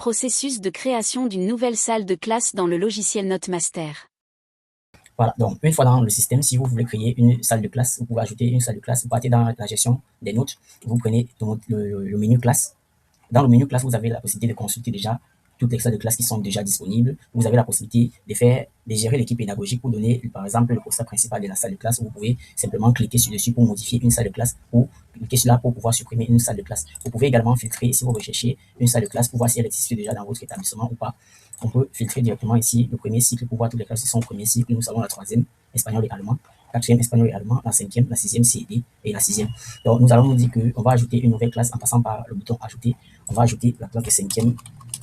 processus de création d'une nouvelle salle de classe dans le logiciel Notemaster. Voilà, donc une fois dans le système, si vous voulez créer une salle de classe, vous pouvez ajouter une salle de classe, vous partez dans la gestion des notes, vous prenez le menu classe. Dans le menu classe, vous avez la possibilité de consulter déjà toutes les salles de classe qui sont déjà disponibles. Vous avez la possibilité de gérer l'équipe pédagogique pour donner, par exemple, le poster principal de la salle de classe. Vous pouvez simplement cliquer sur dessus pour modifier une salle de classe ou cliquer sur là pour pouvoir supprimer une salle de classe. Vous pouvez également filtrer si vous recherchez une salle de classe pour voir si elle existe déjà dans votre établissement ou pas. On peut filtrer directement ici le premier cycle pour voir toutes les classes qui sont au premier cycle. Nous avons la troisième, espagnol et allemand, quatrième, espagnol et allemand, la cinquième, la sixième, CD et la sixième. Donc, nous allons nous dire qu'on va ajouter une nouvelle classe en passant par le bouton ajouter. On va ajouter la classe de cinquième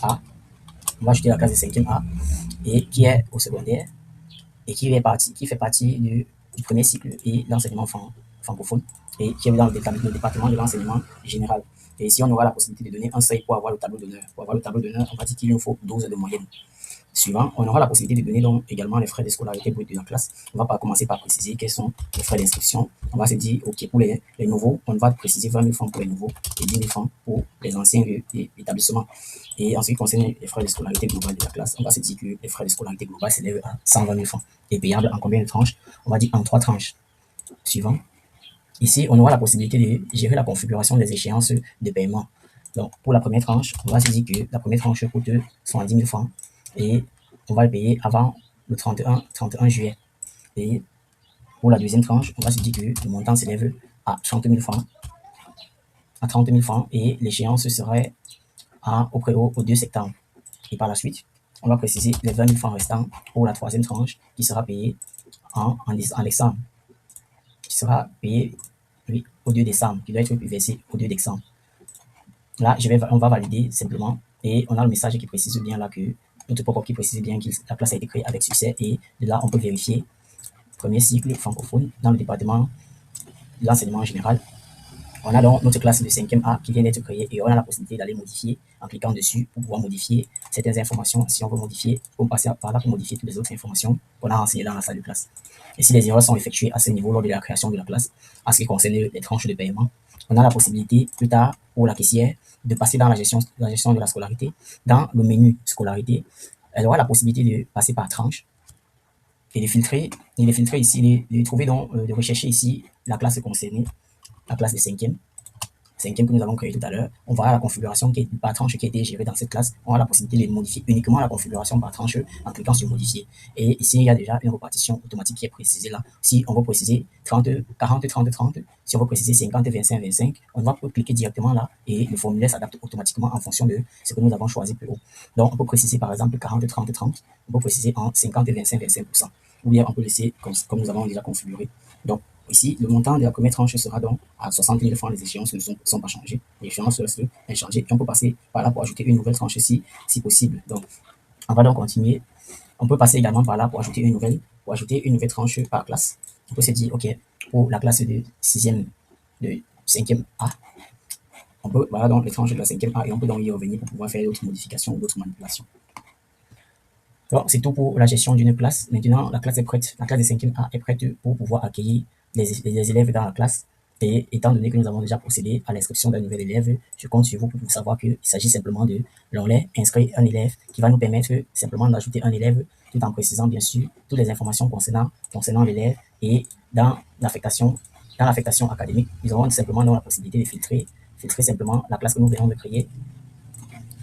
A. On va ajouter la classe de cinquième A et qui est au secondaire et qui fait partie du premier cycle et l'enseignement francophone et qui est dans le département de l'enseignement général. Et ici, on aura la possibilité de donner un seuil pour avoir le tableau d'honneur. Pour avoir le tableau d'honneur, on va dire qu'il nous faut 12 de moyenne. Suivant, on aura la possibilité de donner donc également les frais de scolarité brut de la classe. On va commencer par préciser quels sont les frais d'inscription. On va se dire, OK, pour les nouveaux, on va préciser 20 000 francs pour les nouveaux et 10 000 francs pour les anciens établissements. Et en ce qui concerne les frais de scolarité globale de la classe, on va se dire que les frais de scolarité globale s'élèvent à 120 000 francs et payables en combien de tranches? On va dire en 3 tranches. Suivant. Ici, on aura la possibilité de gérer la configuration des échéances de paiement. Donc, pour la première tranche, on va se dire que la première tranche coûte 110 000 francs et on va le payer avant le 31 juillet. Et pour la deuxième tranche, on va se dire que le montant s'élève à 30 000 francs. À 30 000 francs et l'échéance serait au 2 septembre. Et par la suite, on va préciser les 20 000 francs restants pour la troisième tranche qui sera payée en décembre. Qui sera payé au 2 décembre, qui doit être versé au 2 décembre. Là, on va valider simplement et on a le message qui précise bien là que notre pop-up qui précise bien que la classe a été créée avec succès et de là, on peut vérifier premier cycle francophone dans le département de l'enseignement général. On a donc notre classe de 5e A qui vient d'être créée et on a la possibilité d'aller modifier en cliquant dessus pour pouvoir modifier certaines informations. Si on veut modifier, on passe par là pour modifier toutes les autres informations qu'on a renseignées dans la salle de classe. Et si les erreurs sont effectuées à ce niveau lors de la création de la classe, en ce qui concerne les tranches de paiement, on a la possibilité plus tard pour la caissière de passer dans la gestion de la scolarité, dans le menu scolarité. Elle aura la possibilité de passer par tranche et de filtrer ici, de trouver donc, de rechercher ici la classe concernée, la classe de 5e que nous avons créé tout à l'heure. On verra la configuration par tranche qui a été gérée dans cette classe. On a la possibilité de modifier uniquement la configuration par tranche en cliquant sur modifier. Et ici, il y a déjà une répartition automatique qui est précisée là. Si on veut préciser 30, 40, 30, 30, si on veut préciser 50, 25, 25, on va cliquer directement là et le formulaire s'adapte automatiquement en fonction de ce que nous avons choisi plus haut. Donc, on peut préciser par exemple 40, 30, 30. On peut préciser en 50, 25, 25%. Ou bien on peut laisser comme nous avons déjà configuré. Donc, ici, le montant de la première tranche sera donc à 60 000 francs. Les échéances ne sont pas changées. Les échéances restent inchangées. Et on peut passer par là pour ajouter une nouvelle tranche si possible. Donc, on va donc continuer. On peut passer également par là pour ajouter une nouvelle tranche par classe. On peut se dire, OK, pour la classe de 6e, de 5e A, on peut, voilà donc les tranches de la 5e A et on peut donc y revenir pour pouvoir faire d'autres modifications ou d'autres manipulations. Donc, c'est tout pour la gestion d'une classe. Maintenant, la classe est prête. La classe de 5e A est prête pour pouvoir accueillir les élèves dans la classe. Et étant donné que nous avons déjà procédé à l'inscription d'un nouvel élève, je compte sur vous pour savoir qu'il s'agit simplement de l'onglet inscrire un élève qui va nous permettre simplement d'ajouter un élève tout en précisant bien sûr toutes les informations concernant l'élève et dans l'affectation académique. Nous aurons simplement la possibilité de filtrer simplement la classe que nous venons de créer.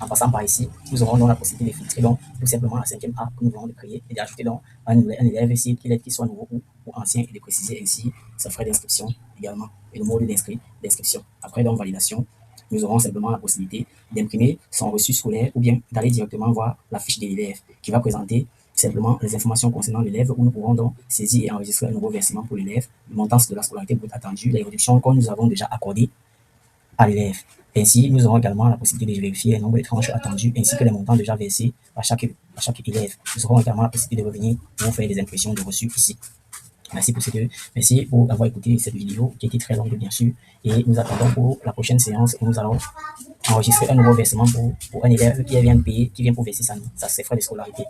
En passant par ici, nous aurons donc la possibilité de filtrer donc tout simplement la 5e A que nous venons de créer et d'ajouter donc un élève ici qui soit nouveau ou ancien et de préciser ainsi sa frais d'inscription également et le mode d'inscription. Après donc validation, nous aurons simplement la possibilité d'imprimer son reçu scolaire ou bien d'aller directement voir la fiche de l'élève qui va présenter simplement les informations concernant l'élève où nous pourrons donc saisir et enregistrer un nouveau versement pour l'élève, le montant de la scolarité brute attendue, les réductions que nous avons déjà accordées à l'élève. Ainsi, nous aurons également la possibilité de vérifier le nombre de tranches attendues ainsi que les montants déjà versés à chaque élève. Nous aurons également la possibilité de revenir pour faire des impressions de reçus ici. Merci pour avoir écouté cette vidéo qui était très longue bien sûr et nous attendons pour la prochaine séance où nous allons enregistrer un nouveau versement pour un élève qui vient pour verser ses frais de scolarité.